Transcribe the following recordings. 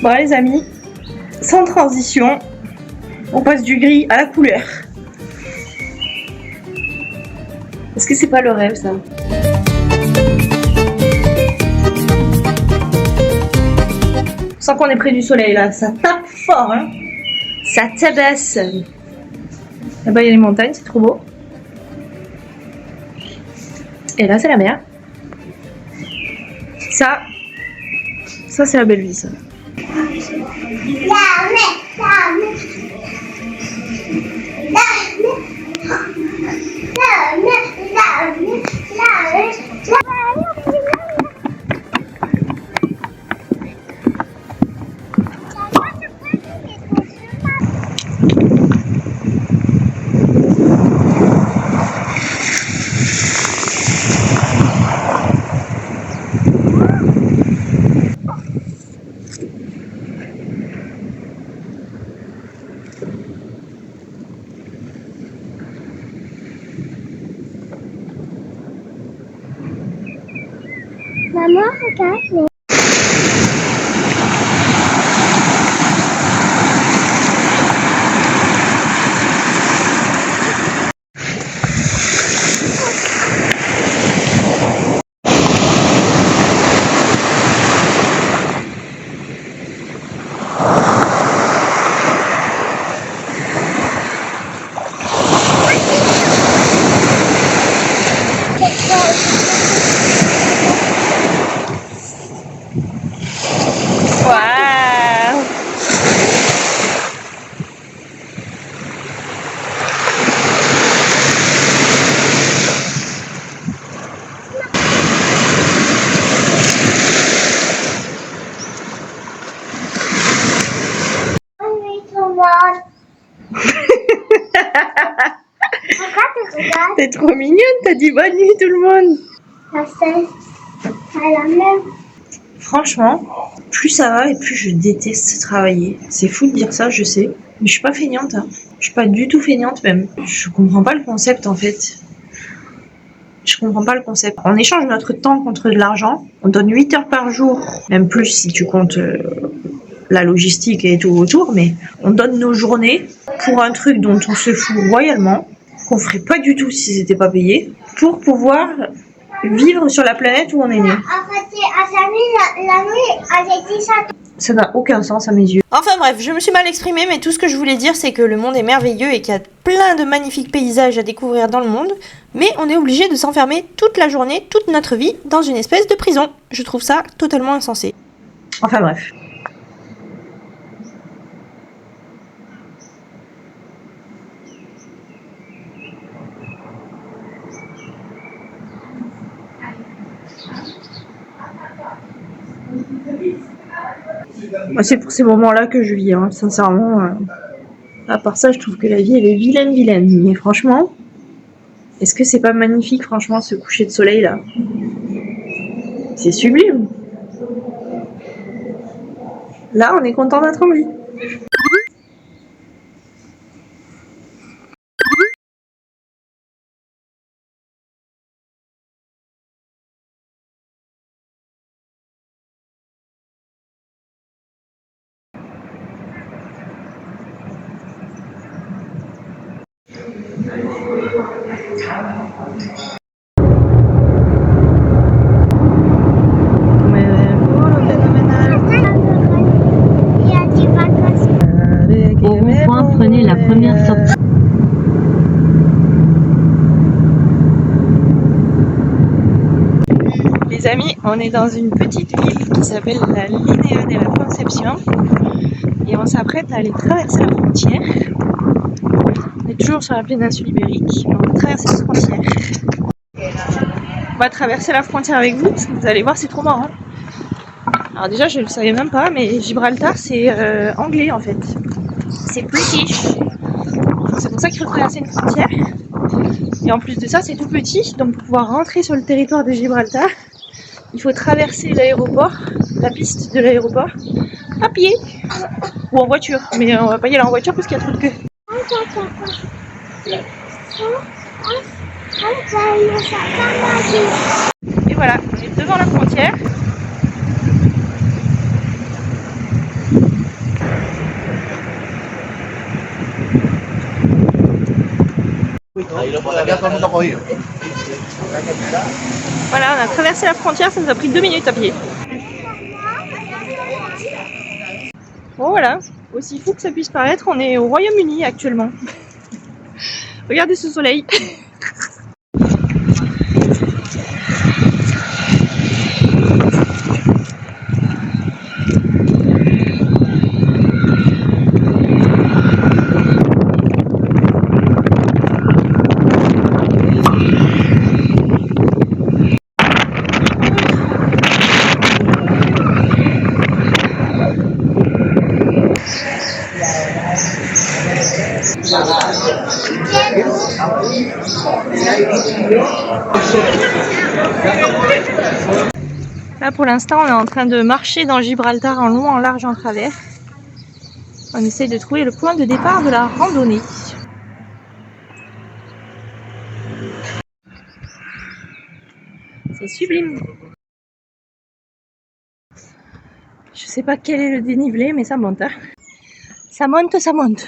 Bon les amis, sans transition, on passe du gris à la couleur. Est-ce que c'est pas le rêve ça? On sent qu'on est près du soleil là, ça tape fort hein. Ça tabasse. Là-bas il y a les montagnes, c'est trop beau. Et là c'est la mer. Ça c'est la belle vie ça. Maman, regarde. Waouh! Regarde. T'es trop mignonne, t'as dit bonne nuit tout le monde. Ça fait à la même. Franchement, plus ça va et plus je déteste travailler. C'est fou de dire ça, je sais. Mais je suis pas feignante. Hein. Je suis pas du tout feignante même. Je comprends pas le concept en fait. Je comprends pas le concept. On échange notre temps contre de l'argent. On donne 8 heures par jour. Même plus si tu comptes la logistique et tout autour. Mais on donne nos journées pour un truc dont on se fout royalement. Qu'on ferait pas du tout si c'était pas payé. Pour pouvoir vivre sur la planète où on est né. Ça n'a aucun sens à mes yeux. Enfin bref, je me suis mal exprimée, mais tout ce que je voulais dire, c'est que le monde est merveilleux et qu'il y a plein de magnifiques paysages à découvrir dans le monde, mais on est obligé de s'enfermer toute la journée, toute notre vie, dans une espèce de prison. Je trouve ça totalement insensé. Enfin bref. C'est pour ces moments-là que je vis, hein. Sincèrement. À part ça, je trouve que la vie, elle est vilaine. Mais franchement, est-ce que c'est pas magnifique, franchement, ce coucher de soleil là? C'est sublime. Là, on est content d'être en vie. Au rond-point, prenez la première sortie. Les amis, on est dans une petite ville qui s'appelle la Linea de la Concepción et on s'apprête à aller traverser la frontière. On est toujours sur la péninsule ibérique, on va traverser la frontière. On va traverser la frontière avec vous, parce que vous allez voir, c'est trop marrant. Alors déjà, je ne le savais même pas, mais Gibraltar, c'est anglais en fait. C'est British. C'est pour ça qu'il faut traverser une frontière. Et en plus de ça, c'est tout petit, donc pour pouvoir rentrer sur le territoire de Gibraltar, il faut traverser l'aéroport, la piste de l'aéroport, à pied ou en voiture. Mais on va pas y aller en voiture parce qu'il y a trop de queue. Et voilà, on est devant la frontière. Voilà, on a traversé la frontière, ça nous a pris 2 minutes à pied. Bon voilà, aussi fou que ça puisse paraître, on est au Royaume-Uni actuellement. Regardez ce soleil. Là pour l'instant on est en train de marcher dans Gibraltar en long, en large, en travers. On essaye de trouver le point de départ de la randonnée. C'est sublime. Je sais pas quel est le dénivelé mais ça monte. Hein. Ça monte, ça monte.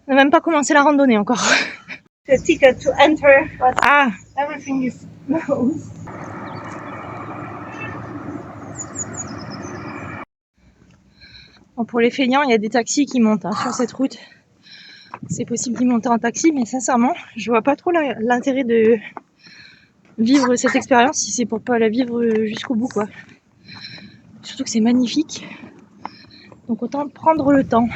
On n'a même pas commencé la randonnée encore. The ticket to enter, but Ah, everything is closed. bon, pour les feignants, il y a des taxis qui montent hein, sur cette route. C'est possible d'y monter en taxi, mais sincèrement, je vois pas trop l'intérêt de vivre cette expérience si c'est pour pas la vivre jusqu'au bout, quoi. Surtout que c'est magnifique. Donc autant prendre le temps.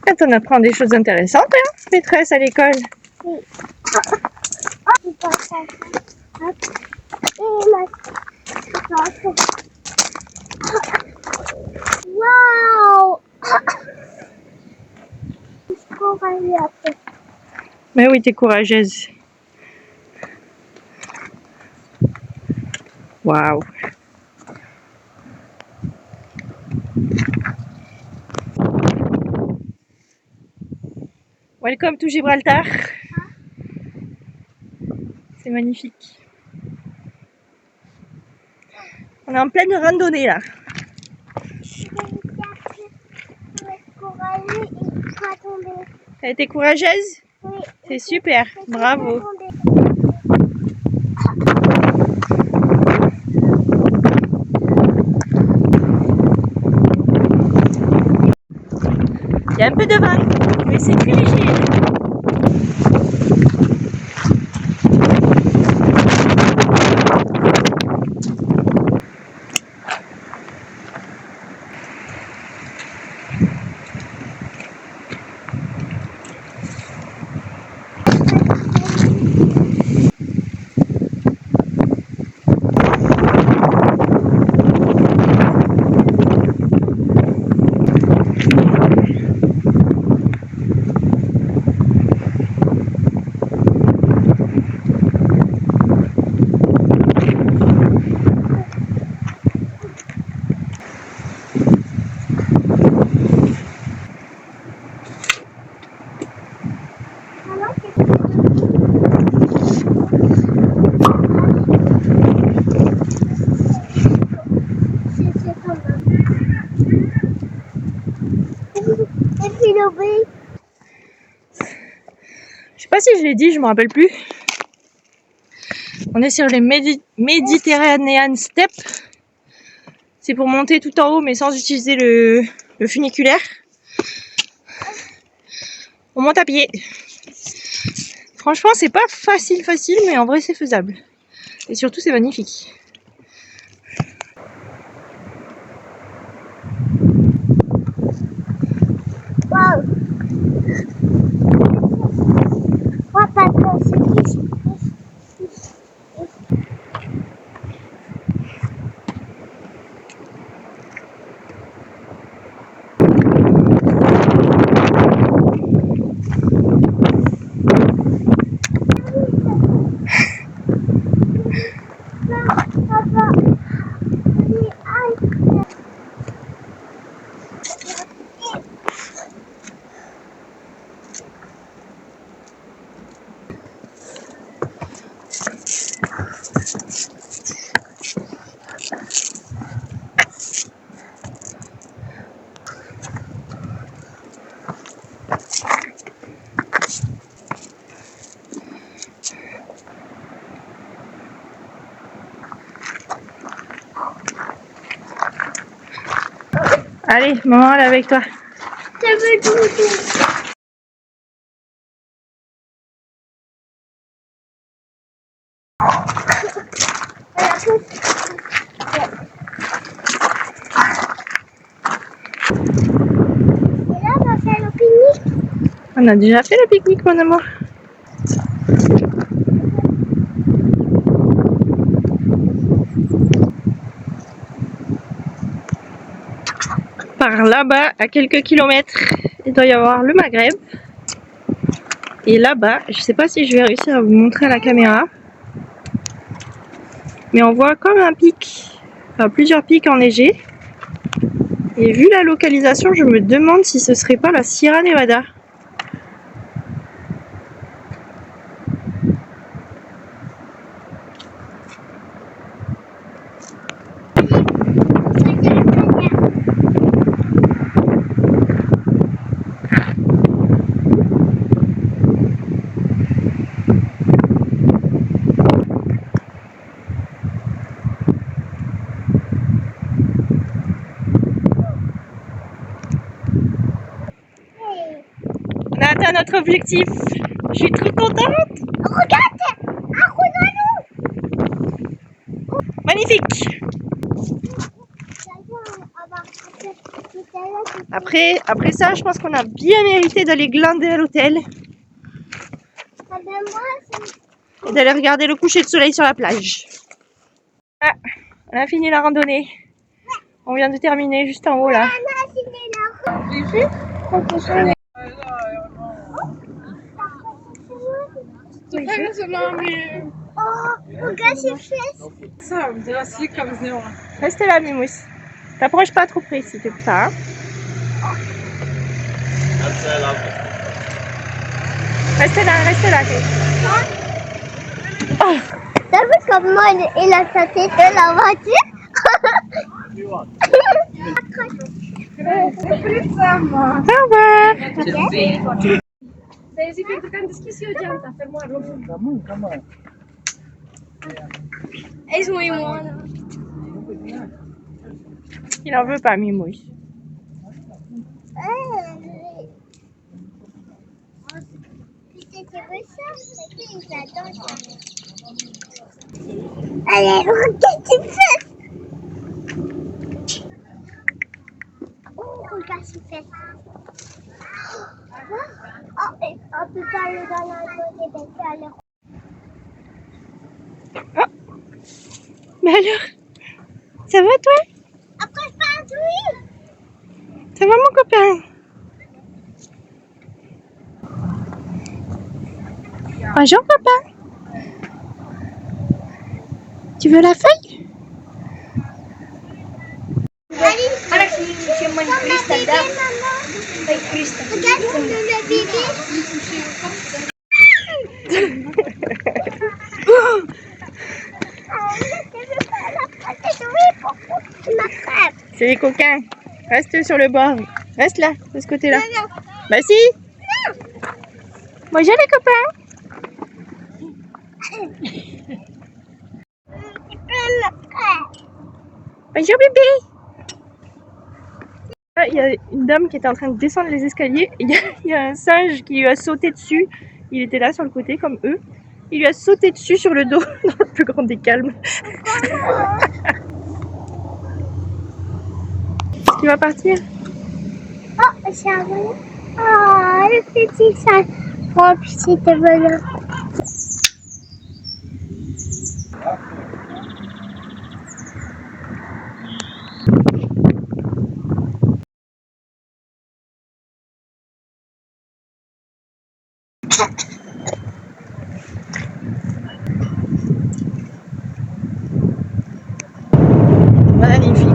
Quand on apprend des choses intéressantes, hein, maîtresse à l'école. Wow! Mais oui, t'es courageuse. Waouh. Welcome to Gibraltar. C'est magnifique. On est en pleine randonnée là. T'as été courageuse? Oui. C'est super, bravo. Il y a un peu de vent, mais c'est très léger. Je sais pas si je l'ai dit, je me rappelle plus. On est sur les Mediterranean Steps. C'est pour monter tout en haut mais sans utiliser le funiculaire. On monte à pied. Franchement c'est pas facile mais en vrai c'est faisable. Et surtout c'est magnifique. Wow! What Allez, maman, elle est avec toi. Je veux doudou. Et là, on va faire le pique-nique. On a déjà fait le pique-nique, mon amour. Par là-bas, à quelques kilomètres, il doit y avoir le Maghreb. Et là-bas, je sais pas si je vais réussir à vous montrer à la caméra, mais on voit comme un pic, enfin plusieurs pics enneigés. Et vu la localisation, je me demande si ce serait pas la Sierra Nevada. On a atteint notre objectif. Je suis trop contente. Regarde, un Ronaldo. Magnifique. Après ça, je pense qu'on a bien mérité d'aller glander à l'hôtel et d'aller regarder le coucher de soleil sur la plage. Ah, on a fini la randonnée. On vient de terminer juste en haut là. Regarde ses fesses. Reste là, Mimousse. T'approches pas trop près s'il te plaît. Hein. Reste là. Oh. T'as vu comment il a sauté de la voiture? Au revoir. Il en veut pas, Mimouille. Allez, regarde ses fesses. Oh, regarde ses fesses. Oh, et on peut pas aller dans la zone Mais alors, ça va toi? Après, je parle de lui. Ça va mon copain? Bonjour copain. Tu veux la feuille? Allez, c'est mon bébé, maman. Regarde, c'est le bébé. C'est les coquins. Reste sur le bord. Reste là, de ce côté-là. Bah si. Bonjour les copains. Bonjour bébé. Ah, il y a une dame qui était en train de descendre les escaliers. Il y a un singe qui lui a sauté dessus. Il était là sur le côté comme eux. Il lui a sauté dessus sur le dos dans le plus grand des calmes. Tu vas partir? Oh, c'est un bonheur. Oh, le petit singe. Oh, petit bonheur. Magnifique.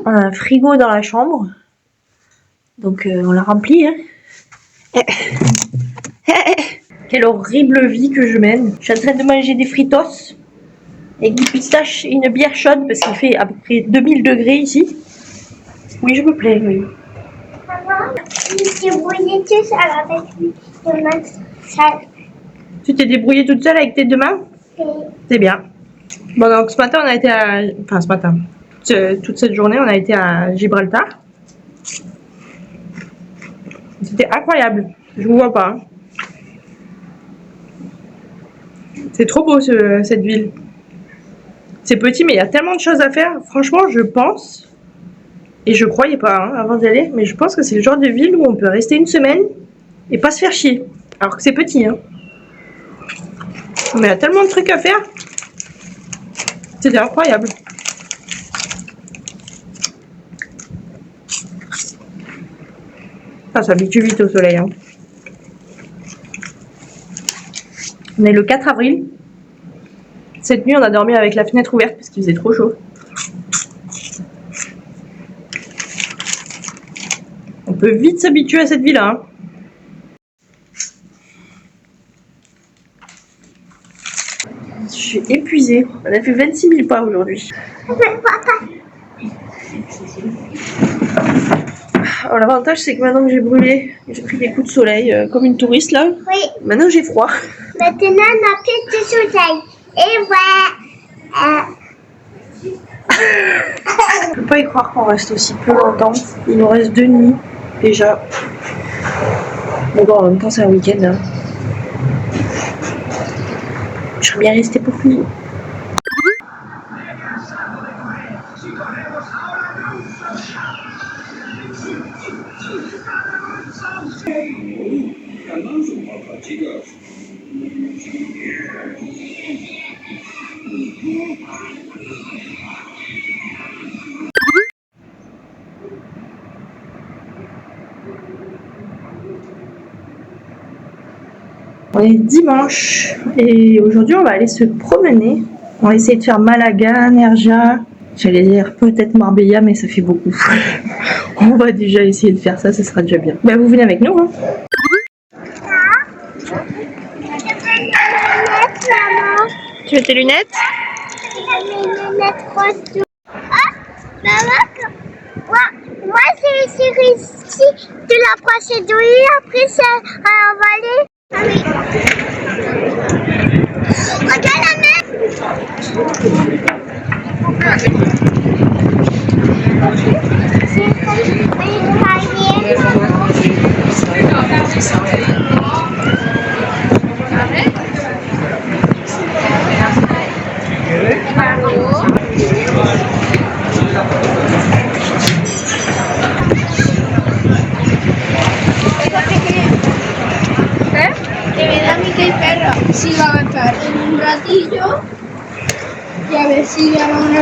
On a un frigo dans la chambre. Donc on l'a rempli. Hein. Quelle horrible vie que je mène. Je suis en train de manger des fritos avec des pistaches et une bière chaude parce qu'il fait à peu près 2000 degrés ici. Oui, je me plais, oui. Maman, si vous voyez tout ça avec lui, demain, ça. Tu t'es débrouillée toute seule avec tes deux mains? C'est bien. Bon, donc ce matin, on a été à... Enfin, ce matin. Toute cette journée, on a été à Gibraltar. C'était incroyable. Je vous vois pas. Hein. C'est trop beau cette ville. C'est petit, mais il y a tellement de choses à faire. Franchement, je pense, et je croyais pas hein, avant d'y aller, mais je pense que c'est le genre de ville où on peut rester une semaine et pas se faire chier. Alors que c'est petit. Hein. Mais il y a tellement de trucs à faire. C'était incroyable. Ah, ça s'habitue vite au soleil. Hein. On est le 4 avril. Cette nuit, on a dormi avec la fenêtre ouverte parce qu'il faisait trop chaud. On peut vite s'habituer à cette vie-là. Hein. Je suis épuisée. On a fait 26 000 pas aujourd'hui. Alors, l'avantage, c'est que maintenant que j'ai brûlé, j'ai pris des coups de soleil comme une touriste là. Oui. Maintenant, j'ai froid. Maintenant, on a plus de soleil. Et voilà. Je peux pas y croire qu'on reste aussi peu longtemps. Il nous reste 2 nuits déjà. Mais bon, en même temps, c'est un week-end. Hein. Je serais bien restée pour finir. On est dimanche et aujourd'hui on va aller se promener. On va essayer de faire Malaga, Nerja, j'allais dire peut-être Marbella mais ça fait beaucoup. On va déjà essayer de faire ça, ce sera déjà bien. Bah vous venez avec nous hein. Tu mets tes lunettes? Mes lunettes roses. Ah, maman, moi c'est ici de la procédure, après c'est à envoler. Ah oui. Regarde la Sí, va a avanzar en un ratillo y a ver si ya van a...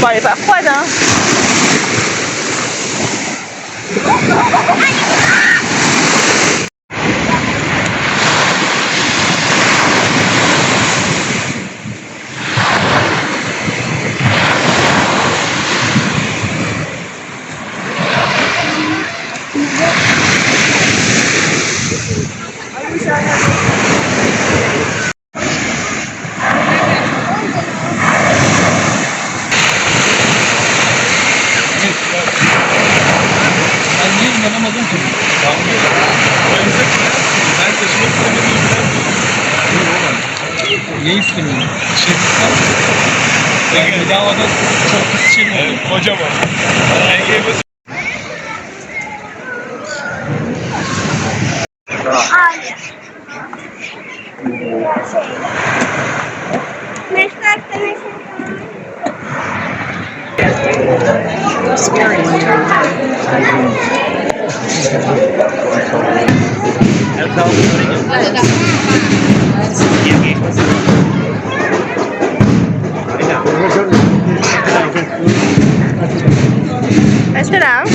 Bon, elle est pas froide hein. Ne istemiyorum? Yani bedavadan çok şey mi olur? Kocaman. Reste là. Hein.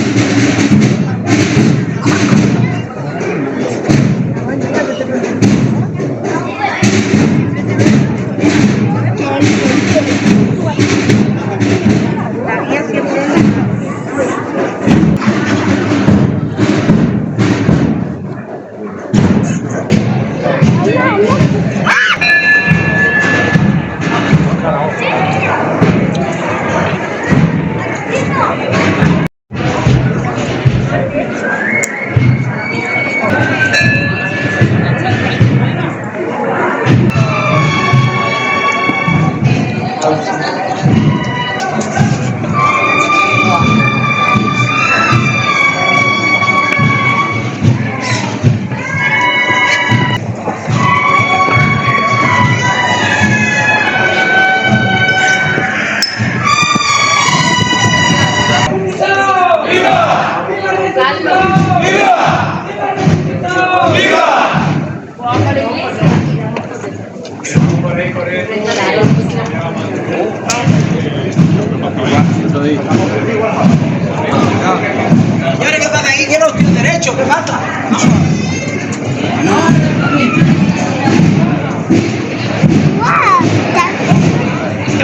Señores que están ahí, ¿quién tiene derecho? ¿Qué pasa?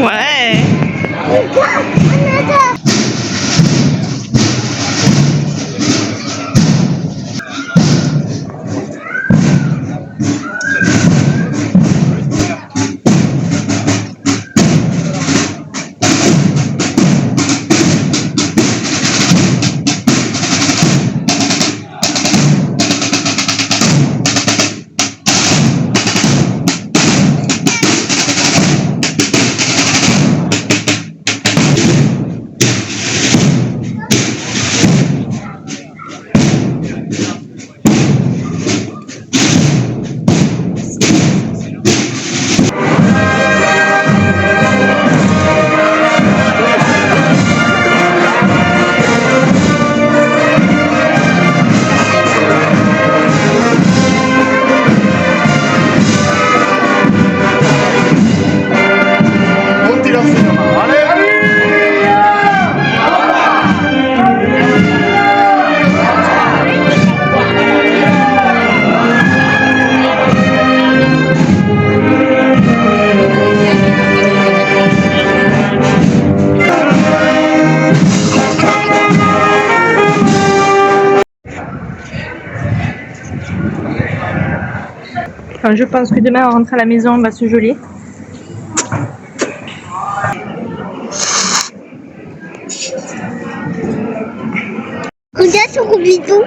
Ouais. Enfin, je pense que demain on rentre à la maison, on va se geler. Combien sur Roubidou?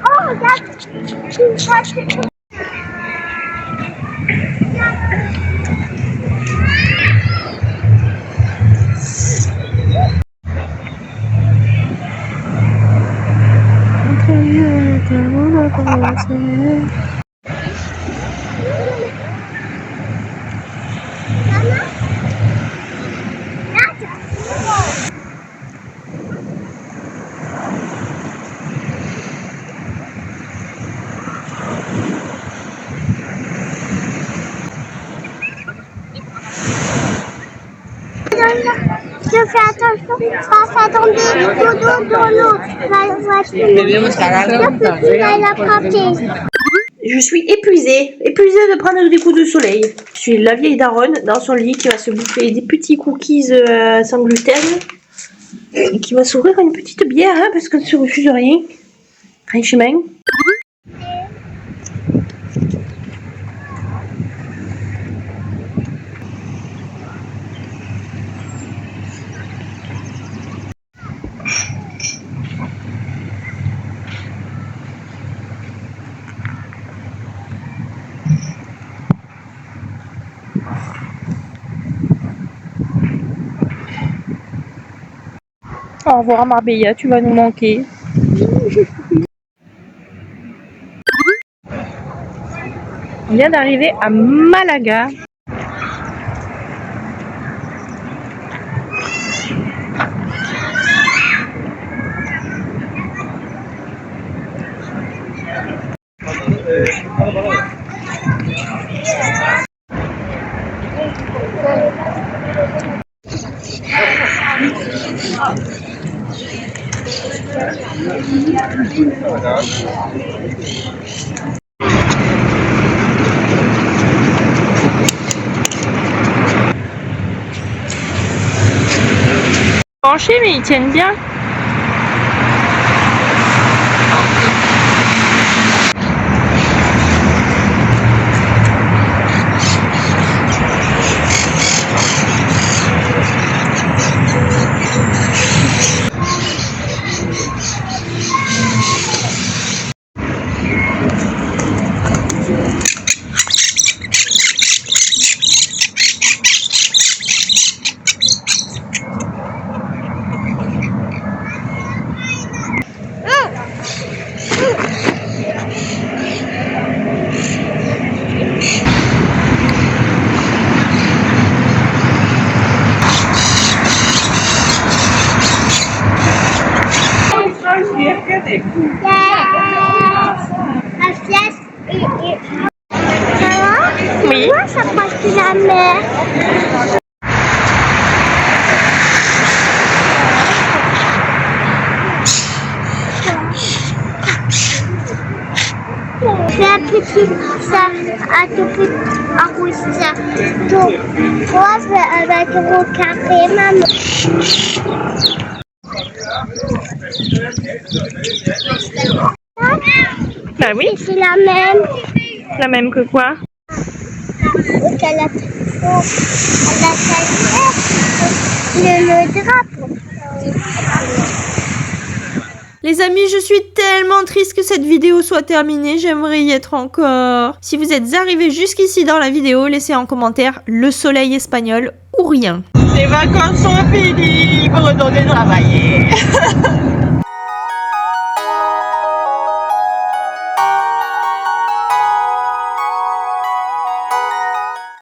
Oh, regarde! Je fais attention pas à tomber dodo dans l'eau. La voiture. Je vais l'attraper. Je suis épuisée de prendre des coups de soleil. Je suis la vieille daronne dans son lit qui va se bouffer des petits cookies sans gluten et qui va s'ouvrir une petite bière hein, parce qu'on ne se refuse rien. Franchement. Au revoir Marbella, tu vas nous manquer. On vient d'arriver à Malaga. Penchés, mais ils tiennent bien. Oui. Pourquoi ça passe de la mer? C'est un petit, ça, un tout petit arroseur. Donc, toi, avec mon café, maman. Bah oui, C'est la même. la même que quoi? Elle a le drapeau. Les amis, je suis tellement triste que cette vidéo soit terminée, j'aimerais y être encore. Si vous êtes arrivés jusqu'ici dans la vidéo, laissez en commentaire le soleil espagnol ou rien. Les vacances sont finies, vous retournez travailler.